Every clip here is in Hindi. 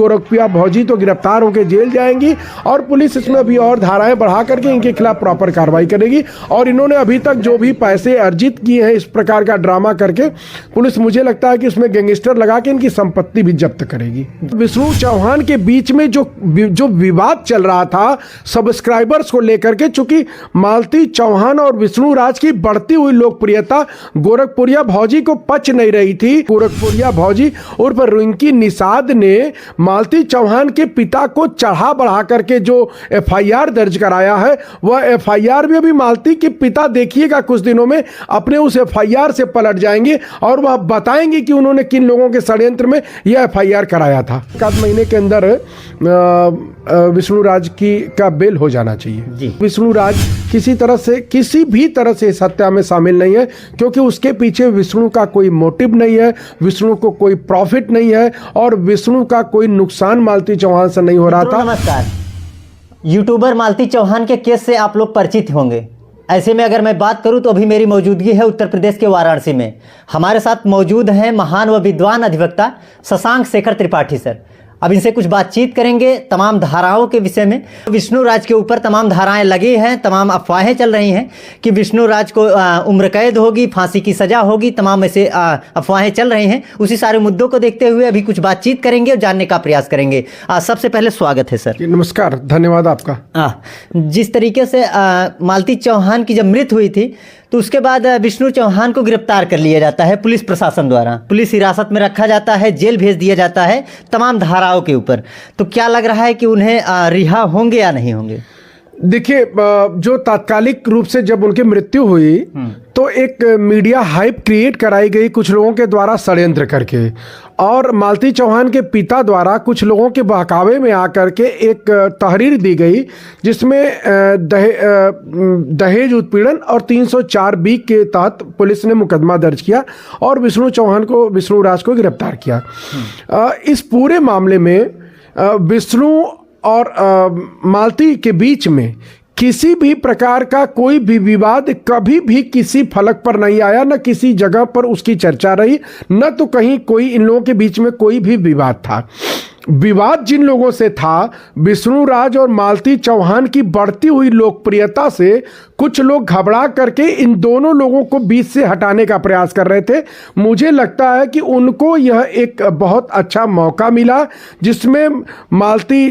गोरखपुरिया भौजी तो गिरफ्तार होकर जेल जाएंगी और पुलिस इसमें अभी और धाराएं बढ़ा करके इनके खिलाफ प्रॉपर कार्रवाई करेगी। और इन्होंने अभी तक जो भी पैसे अर्जित किए हैं इस प्रकार का ड्रामा करके, पुलिस मुझे लगता है कि इसमें गैंगस्टर लगा के इनकी संपत्ति भी जब्त करेगी। विष्णु चौहान के बीच में जो विवाद चल रहा था सब्सक्राइबर्स को लेकर के, चूंकि मालती चौहान और विष्णु राज की बढ़ती हुई लोकप्रियता गोरखपुरिया भौजी को पच नहीं रही थी। गोरखपुरिया भौजी उर्फ रिंकी निषाद ने मालती चौहान के पिता को चढ़ा बढ़ा करके जो एफआईआर दर्ज कराया है, वह एफआईआर में भी मालती के पिता देखिएगा कुछ दिनों में अपने उस एफआईआर से पलट जाएंगे और वह बताएंगे कि उन्होंने किन लोगों के षड्यंत्र में यह एफआईआर कराया था। एक आध महीने के अंदर विष्णु राज का बेल हो जाना चाहिए। विष्णु राज किसी भी तरह से इस हत्या में शामिल नहीं है, क्योंकि उसके पीछे विष्णु का कोई मोटिव नहीं है, विष्णु को कोई प्रॉफिट नहीं है और विष्णु का कोई नुकसान मालती चौहान से नहीं हो रहा था। नमस्कार, यूट्यूबर मालती चौहान के केस से आप लोग परिचित होंगे। ऐसे में अगर मैं बात करूं तो अभी मेरी मौजूदगी है उत्तर प्रदेश के वाराणसी में। हमारे साथ मौजूद हैं महान व विद्वान अधिवक्ता शशांक शेखर त्रिपाठी सर। अब इनसे कुछ बातचीत करेंगे तमाम धाराओं के विषय में। विष्णु राज के ऊपर तमाम धाराएं लगी हैं, तमाम अफवाहें चल रही हैं कि विष्णु राज को उम्र कैद होगी, फांसी की सजा होगी, तमाम ऐसे अफवाहें चल रही हैं। उसी सारे मुद्दों को देखते हुए अभी कुछ बातचीत करेंगे और जानने का प्रयास करेंगे। सबसे पहले स्वागत है सर। नमस्कार, धन्यवाद आपका। जिस तरीके से मालती चौहान की जब मृत्यु हुई थी तो उसके बाद विष्णु चौहान को गिरफ्तार कर लिया जाता है पुलिस प्रशासन द्वारा, पुलिस हिरासत में रखा जाता है, जेल भेज दिया जाता है तमाम धाराओं के ऊपर। तो क्या लग रहा है कि उन्हें रिहा होंगे या नहीं होंगे? देखिए, जो तात्कालिक रूप से जब उनकी मृत्यु हुई तो एक मीडिया हाइप क्रिएट कराई गई कुछ लोगों के द्वारा षड्यंत्र करके, और मालती चौहान के पिता द्वारा कुछ लोगों के बहकावे में आकर के एक तहरीर दी गई जिसमें दहेज उत्पीड़न और 304B के तहत पुलिस ने मुकदमा दर्ज किया और विष्णु राज को गिरफ्तार किया। इस पूरे मामले में विष्णु और मालती के बीच में किसी भी प्रकार का कोई भी विवाद कभी भी किसी फलक पर नहीं आया, न किसी जगह पर उसकी चर्चा रही, न तो कहीं कोई इन लोगों के बीच में कोई भी विवाद था। विवाद जिन लोगों से था, विष्णु राज और मालती चौहान की बढ़ती हुई लोकप्रियता से कुछ लोग घबरा करके इन दोनों लोगों को बीच से हटाने का प्रयास कर रहे थे। मुझे लगता है कि उनको यह एक बहुत अच्छा मौका मिला जिसमें मालती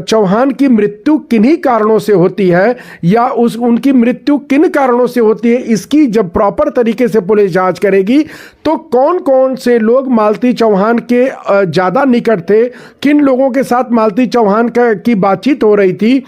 चौहान की मृत्यु किन्हीं कारणों से होती है या उनकी मृत्यु किन कारणों से होती है, इसकी जब प्रॉपर तरीके से पुलिस जांच करेगी तो कौन कौन से लोग मालती चौहान के ज़्यादा निकट थे, किन लोगों के साथ मालती चौहान की बातचीत हो रही थी,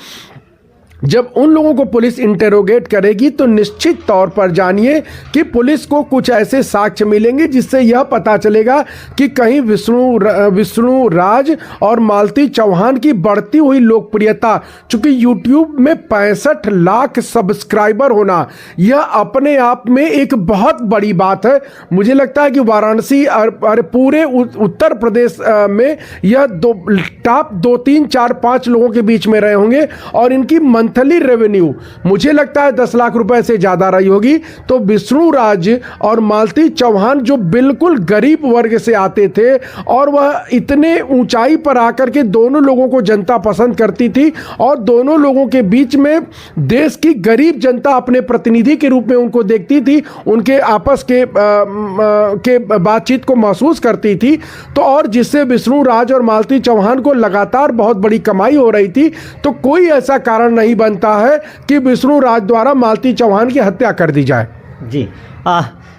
जब उन लोगों को पुलिस इंटेरोगेट करेगी तो निश्चित तौर पर जानिए कि पुलिस को कुछ ऐसे साक्ष्य मिलेंगे जिससे यह पता चलेगा कि कहीं विष्णु राज और मालती चौहान की बढ़ती हुई लोकप्रियता, चूंकि YouTube में 65 लाख सब्सक्राइबर होना यह अपने आप में एक बहुत बड़ी बात है। मुझे लगता है कि वाराणसी और पूरे उत्तर प्रदेश में यह टॉप 2, 3, 4, 5 लोगों के बीच में रहे होंगे और इनकी मंथली रेवेन्यू मुझे लगता है 10 लाख रुपए से ज्यादा रही होगी। तो विष्णु राज और मालती चौहान जो बिल्कुल गरीब वर्ग से आते थे और वह इतने ऊंचाई पर आकर के दोनों लोगों को जनता पसंद करती थी और दोनों लोगों के बीच में देश की गरीब जनता अपने प्रतिनिधि के रूप में उनको देखती थी, उनके आपस के बातचीत को महसूस करती थी। तो और जिससे विष्णु राज और मालती चौहान को लगातार बहुत बड़ी कमाई हो रही थी, तो कोई ऐसा कारण नहीं बनता है कि विष्णु राज द्वारा मालती चौहान की हत्या कर दी जाए। जी,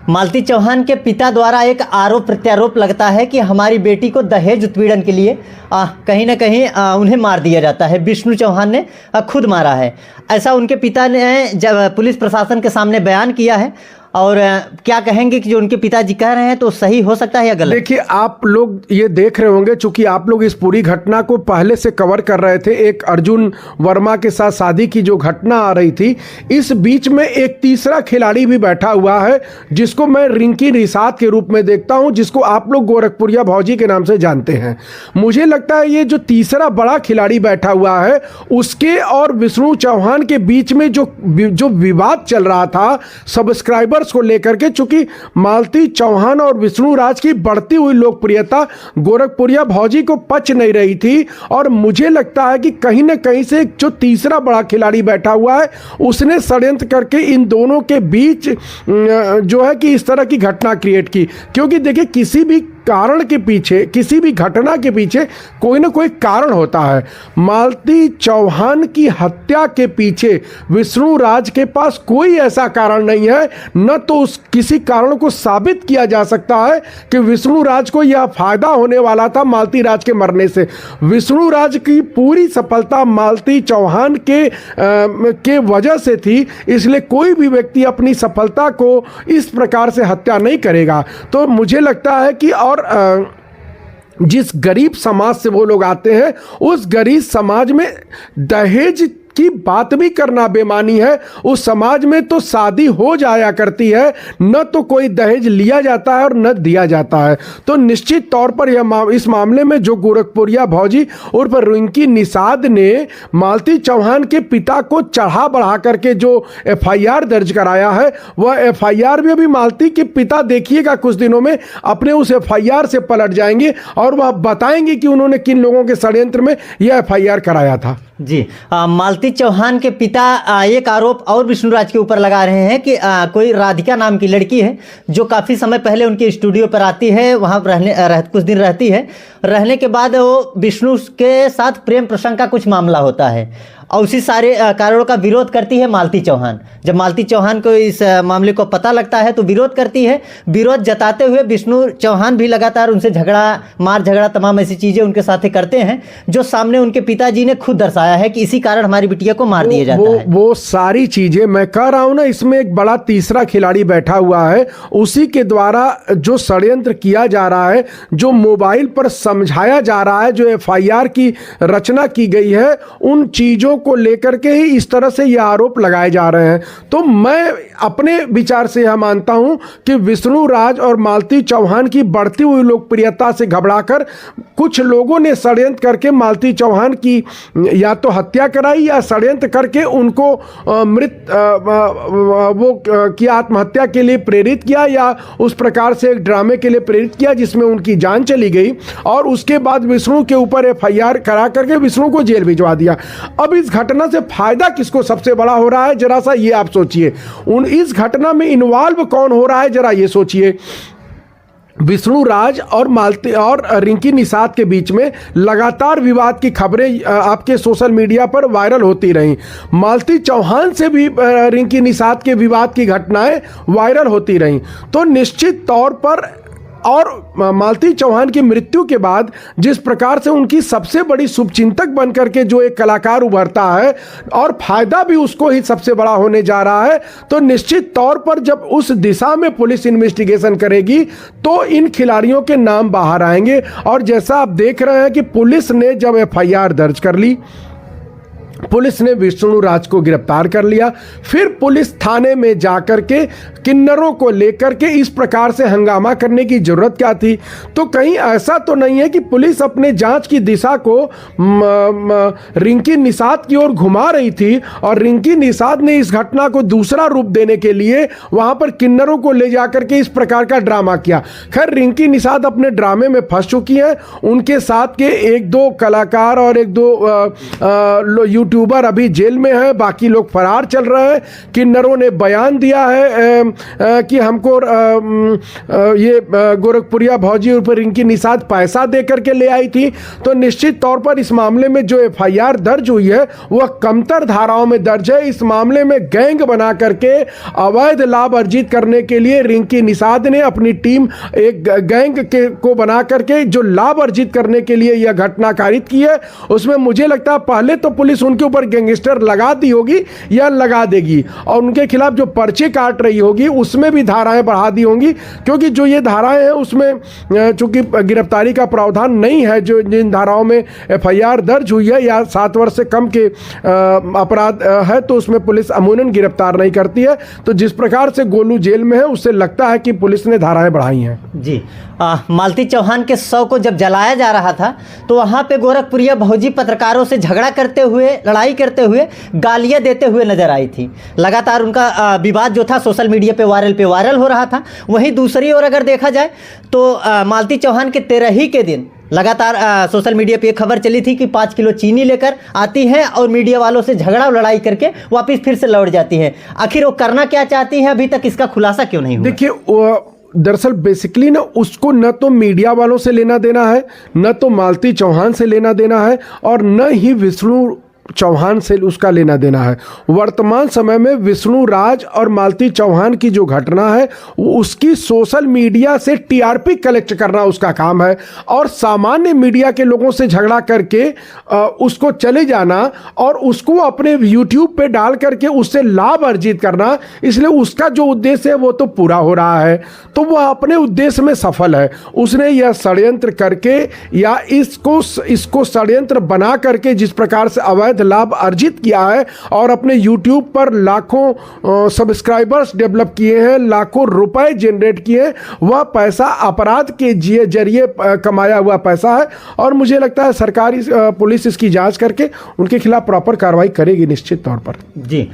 मालती चौहान के पिता द्वारा एक आरोप प्रत्यारोप लगता है कि हमारी बेटी को दहेज उत्पीड़न के लिए कहीं ना कहीं उन्हें मार दिया जाता है। विष्णु चौहान ने खुद मारा है, ऐसा उनके पिता ने जब पुलिस प्रशासन के सामने बयान किया है। और क्या कहेंगे कि जो उनके पिताजी कह रहे हैं तो सही हो सकता है या गलत? देखिए, आप लोग ये देख रहे होंगे, चूंकि आप लोग इस पूरी घटना को पहले से कवर कर रहे थे। एक अर्जुन वर्मा के साथ शादी की जो घटना आ रही थी, इस बीच में एक तीसरा खिलाड़ी भी बैठा हुआ है जिसको मैं रिंकी निषाद के रूप में देखता हूं, जिसको आप लोग गोरखपुरिया भौजी के नाम से जानते हैं। मुझे लगता है ये जो तीसरा बड़ा खिलाड़ी बैठा हुआ है उसके और विष्णु चौहान के बीच में जो विवाद चल रहा था सब्सक्राइबर संघर्ष को लेकर के, चूंकि मालती चौहान और विष्णु राज की बढ़ती हुई लोकप्रियता गोरखपुरिया भौजी को पच नहीं रही थी, और मुझे लगता है कि कहीं ना कहीं से जो तीसरा बड़ा खिलाड़ी बैठा हुआ है उसने षड्यंत्र करके इन दोनों के बीच जो है कि इस तरह की घटना क्रिएट की। क्योंकि देखिए, किसी भी कारण के पीछे, किसी भी घटना के पीछे कोई ना कोई कारण होता है। मालती चौहान की हत्या के पीछे विष्णु राज के पास कोई ऐसा कारण नहीं है, न तो उस किसी कारण को साबित किया जा सकता है कि विष्णु राज को यह फायदा होने वाला था मालती राज के मरने से। विष्णु राज की पूरी सफलता मालती चौहान के वजह से थी, इसलिए कोई भी व्यक्ति अपनी सफलता को इस प्रकार से हत्या नहीं करेगा। तो मुझे लगता है कि और जिस गरीब समाज से वो लोग आते हैं, उस गरीब समाज में दहेज की बात भी करना बेमानी है। उस समाज में तो शादी हो जाया करती है, न तो कोई दहेज लिया जाता है और न दिया जाता है। तो निश्चित तौर पर इस मामले में जो गोरखपुरिया भौजी उर्फ रिंकी निषाद ने मालती चौहान के पिता को चढ़ा बढ़ा करके जो एफआईआर दर्ज कराया है, वह एफआईआर भी अभी मालती के पिता देखिएगा कुछ दिनों में अपने उस एफआईआर से पलट जाएंगे और वह बताएंगे कि उन्होंने किन लोगों के षड्यंत्र में यह एफआईआर कराया था। जी, मालती चौहान के पिता एक आरोप और विष्णुराज के ऊपर लगा रहे हैं कि कोई राधिका नाम की लड़की है जो काफ़ी समय पहले उनके स्टूडियो पर आती है, वहाँ कुछ दिन रहती है। रहने के बाद वो विष्णु के साथ प्रेम प्रसंग का कुछ मामला होता है और उसी सारे कारणों का विरोध करती है मालती चौहान। जब मालती चौहान को इस मामले को पता लगता है तो विरोध करती है। विरोध जताते हुए विष्णु चौहान भी लगातार उनसे मार झगड़ा तमाम ऐसी चीज़ें उनके साथ करते हैं, जो सामने उनके पिताजी ने खुद दर्शाया है कि इसी कारण हमारी बिटिया को मार दिया जाता है। वो सारी चीज़ें मैं कह रहा हूँ ना, इसमें एक बड़ा तीसरा खिलाड़ी बैठा हुआ है, उसी के द्वारा जो षड्यंत्र किया जा रहा है, जो मोबाइल पर समझाया जा रहा है, जो एफआईआर की रचना की गई है, उन चीज़ों को लेकर के ही इस तरह से ये आरोप लगाए जा रहे हैं। तो मैं अपने विचार से यह मानता हूं कि विष्णु राज और मालती चौहान की बढ़ती हुई लोकप्रियता से घबराकर कुछ लोगों ने षड्यंत्र करके मालती चौहान की या तो हत्या कराई या षड्यंत्र करके उनको की आत्महत्या के लिए प्रेरित किया या उस प्रकार से एक ड्रामे के लिए प्रेरित किया जिसमें उनकी जान चली गई, और उसके बाद विष्णु के ऊपर एफआईआर करा करके विष्णु को जेल भिजवा दिया। अब इस घटना से फायदा किसको सबसे बड़ा हो रहा है, जरा सा ये आप सोचिए। इस घटना में इन्वॉल्व कौन हो रहा है, जरा ये सोचिए। विष्णु राज और मालती और रिंकी निषाद के बीच में लगातार विवाद की खबरें आपके सोशल मीडिया पर वायरल होती रहीं। मालती चौहान से भी रिंकी निषाद के विवाद की घटनाएं वायरल होती रहीं। तो निश्चित तौर पर और मालती चौहान की मृत्यु के बाद जिस प्रकार से उनकी सबसे बड़ी शुभचिंतक बनकर के जो एक कलाकार उभरता है और फायदा भी उसको ही सबसे बड़ा होने जा रहा है, तो निश्चित तौर पर जब उस दिशा में पुलिस इन्वेस्टिगेशन करेगी तो इन खिलाड़ियों के नाम बाहर आएंगे। और जैसा आप देख रहे हैं कि पुलिस ने जब एफआईआर दर्ज कर ली, पुलिस ने विष्णु राज को गिरफ्तार कर लिया, फिर पुलिस थाने में जाकर के किन्नरों को लेकर के इस प्रकार से हंगामा करने की जरूरत क्या थी। तो कहीं ऐसा तो नहीं है कि पुलिस अपने जांच की दिशा को रिंकी निषाद की ओर घुमा रही थी और रिंकी निषाद ने इस घटना को दूसरा रूप देने के लिए वहां पर किन्नरों को ले जाकर के इस प्रकार का ड्रामा किया। खैर, रिंकी निषाद अपने ड्रामे में फंस चुकी हैं। उनके साथ के एक दो कलाकार और एक दो यूट्यूबर अभी जेल में है, बाकी लोग फरार चल रहे हैं। किन्नरों ने बयान दिया है कि हमको ये गोरखपुरिया भौजी ऊपर रिंकी निषाद पैसा दे करके ले आई थी। तो निश्चित तौर पर इस मामले में जो एफआईआर दर्ज हुई है वह कमतर धाराओं में दर्ज है। इस मामले में गैंग बना करके अवैध लाभ अर्जित करने के लिए रिंकी निषाद ने अपनी टीम एक गैंग को बना करके जो लाभ अर्जित करने के लिए यह घटना कारित की है। उसमें मुझे लगता है पहले तो पुलिस उनके ऊपर गैंगस्टर लगा दी होगी या लगा देगी और उनके खिलाफ जो पर्चे काट रही होगी उसमें भी धाराएं बढ़ा दी होंगी, क्योंकि जो ये धाराएं हैं उसमें चूंकि गिरफ्तारी का प्रावधान नहीं है। जो जिन धाराओं में एफआईआर दर्ज हुई है या 7 वर्ष से कम के अपराध है तो उसमें पुलिस अमूमन गिरफ्तार नहीं करती है। तो जिस प्रकार से गोलू जेल में है उससे लगता है कि पुलिस ने धाराएं बढ़ाई हैं। जी, मालती चौहान के शव को जब जलाया जा रहा था तो वहाँ पे गोरखपुरिया भौजी पत्रकारों से झगड़ा करते हुए, लड़ाई करते हुए, गालियाँ देते हुए नजर आई थी। लगातार उनका विवाद जो था सोशल मीडिया पे वायरल हो रहा था। वहीं दूसरी ओर अगर देखा जाए तो मालती चौहान के 13 के दिन लगातार सोशल मीडिया पे खबर चली थी कि 5 किलो चीनी लेकर आती हैं और मीडिया वालों से झगड़ा और लड़ाई करके वापस फिर से लौट जाती हैं। आखिर वो करना क्या चाहती हैं, अभी तक इसका खुलासा क्यों नहीं हुआ? देखिए, दरअसल बेसिकली ना उसको न तो मीडिया वालों से लेना देना है, न तो मालती चौहान से लेना देना है, और न ही विष्णु चौहान से उसका लेना देना है। वर्तमान समय में विष्णु राज और मालती चौहान की जो घटना है वो उसकी सोशल मीडिया से टीआरपी कलेक्ट करना उसका काम है, और सामान्य मीडिया के लोगों से झगड़ा करके उसको चले जाना और उसको अपने यूट्यूब पे डाल करके उससे लाभ अर्जित करना। इसलिए उसका जो उद्देश्य है वो तो पूरा हो रहा है, तो वह अपने उद्देश्य में सफल है। उसने यह षड्यंत्र करके या इसको षड्यंत्र बना करके जिस प्रकार से अवैध लाभ अर्जित किया है और अपने YouTube पर लाखों सब्सक्राइबर्स डेवलप किए हैं, लाखों रुपए जनरेट किए हैं, वह पैसा अपराध के जरिए कमाया हुआ पैसा है। और मुझे लगता है सरकारी पुलिस इसकी जांच करके उनके खिलाफ प्रॉपर कार्रवाई करेगी निश्चित तौर पर। जी,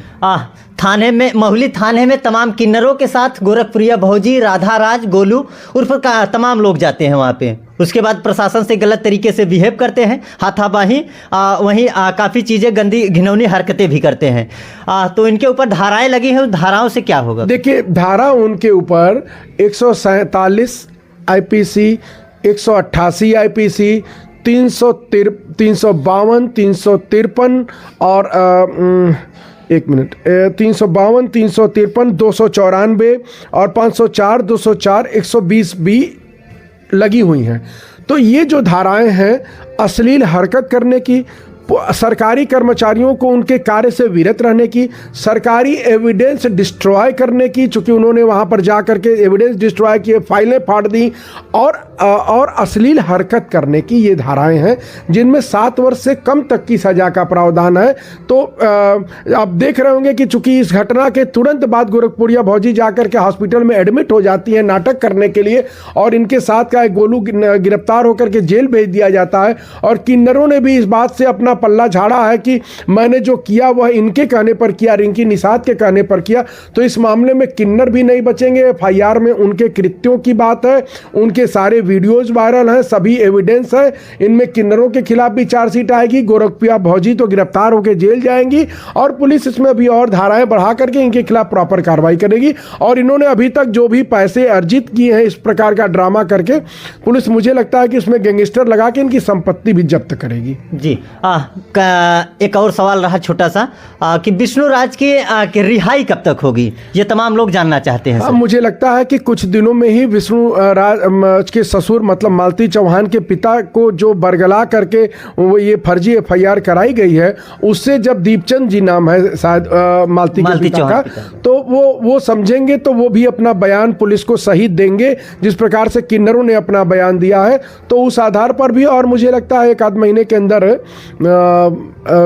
थाने में, महुली थाने में तमाम किन्नरों के साथ गोरखपुरिया भौजी, राधा राज, गोलू उर्फ तमाम लोग जाते हैं वहाँ पे। उसके बाद प्रशासन से गलत तरीके से बिहेव करते हैं, हाथापाई, वहीं काफ़ी चीज़ें गंदी घिनौनी हरकतें भी करते हैं। तो इनके ऊपर धाराएं लगी हैं, उन धाराओं से क्या होगा? देखिए, धारा उनके ऊपर 147 IPC, 188 IPC, 352, 353 और 352, 353, 294 और 504, 204, 120 भी लगी हुई हैं। तो ये जो धाराएं हैं अश्लील हरकत करने की, सरकारी कर्मचारियों को उनके कार्य से विरत रहने की, सरकारी एविडेंस डिस्ट्रॉय करने की, चूंकि उन्होंने वहां पर जा करके एविडेंस डिस्ट्रॉय किए, फाइलें फाड़ दी, और अश्लील हरकत करने की ये धाराएं हैं जिनमें 7 वर्ष से कम तक की सजा का प्रावधान है। तो आप देख रहे होंगे कि चूंकि इस घटना के तुरंत बाद गोरखपुरिया भौजी जाकर के हॉस्पिटल में एडमिट हो जाती है नाटक करने के लिए, और इनके साथ का एक गोलू गिरफ्तार होकर के जेल भेज दिया जाता है। और किन्नरों ने भी इस बात से अपना पल्ला झाड़ा है कि मैंने जो किया वह इनके कहने पर किया, रिंकी निषाद के कहने पर किया। तो इस मामले में किन्नर भी नहीं बचेंगे। FIR में उनके कृत्यों की बात है, उनके सारे वीडियोज वायरल हैं, सभी एविडेंस है। इनमें किन्नरों के खिलाफ भी चार्जशीट आएगी, गोरखपुरिया भौजी तो गिरफ्तार होकर जेल जाएंगी, और पुलिस इसमें अभी और धाराएं बढ़ा करके इनके खिलाफ प्रॉपर कार्रवाई करेगी। और इन्होंने अभी तक जो भी पैसे अर्जित किए हैं इस प्रकार का ड्रामा करके, पुलिस मुझे लगता है कि इसमें गैंगस्टर लगा के इनकी संपत्ति भी जब्त करेगी। जी, एक और सवाल रहा छोटा सा कि विष्णु राज की रिहाई कब तक होगी, ये तमाम लोग जानना चाहते हैं। मुझे लगता है कि कुछ दिनों में ही विष्णु राज के ससुर मतलब मालती चौहान के पिता को जो बरगला करके वो ये फर्जी FIR कराई गई है, उससे जब दीपचंद जी नाम है शायद मालती के पिता का, तो वो समझेंगे तो वो भी अपना बयान पुलिस को सही देंगे जिस प्रकार से किन्नरों ने अपना बयान दिया है। तो उस आधार पर भी, और मुझे लगता है 1 आध महीने के अंदर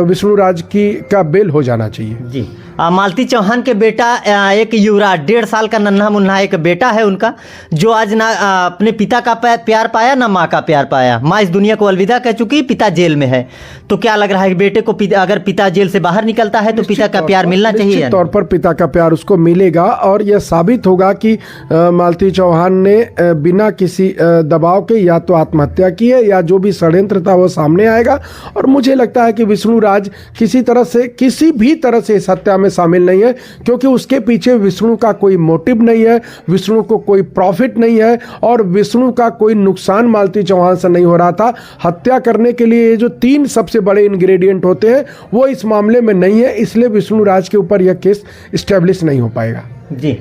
विष्णु राज का बेल हो जाना चाहिए। जी, मालती चौहान के बेटा एक युवराज 1.5 साल का नन्हा मुन्ना एक बेटा है उनका, जो आज ना अपने पिता का प्यार पाया ना माँ का प्यार पाया। माँ इस दुनिया को अलविदा कह चुकी, पिता जेल में है। तो क्या लग रहा है कि बेटे को अगर पिता जेल से बाहर निकलता है तो पिता का प्यार मिलना चाहिए? निश्चित तौर पर पिता का प्यार उसको मिलेगा, और यह साबित होगा कि मालती चौहान ने बिना किसी दबाव के या तो आत्महत्या की है या जो भी षड्यंत्र था वो सामने आएगा। और मुझे लगता है कि विष्णु राज किसी भी तरह से इस हत्या में शामिल नहीं है, क्योंकि उसके पीछे विष्णु का कोई मोटिव नहीं है, विष्णु को कोई प्रॉफिट नहीं है, और विष्णु का कोई नुकसान मालती चौहान से नहीं हो रहा था। हत्या करने के लिए ये जो 3 सबसे बड़े इंग्रेडिएंट होते हैं वो इस मामले में नहीं है, इसलिए विष्णु राज के ऊपर यह केस स्टैब्लिश नहीं हो पाएगा। जी,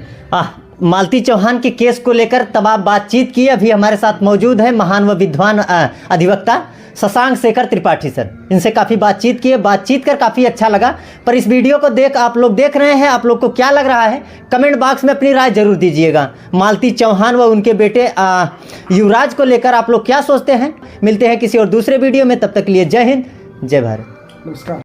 मालती चौहान के केस को लेकर तमाम बातचीत की। अभी हमारे साथ मौजूद है महान व विद्वान अधिवक्ता शशांक शेखर त्रिपाठी सर। इनसे काफ़ी बातचीत की है, बातचीत कर काफ़ी अच्छा लगा। पर इस वीडियो को आप लोग देख रहे हैं, आप लोग को क्या लग रहा है कमेंट बॉक्स में अपनी राय जरूर दीजिएगा। मालती चौहान व उनके बेटे युवराज को लेकर आप लोग क्या सोचते हैं? मिलते हैं किसी और दूसरे वीडियो में, तब तक के लिए जय हिंद, जय भारत। नमस्कार।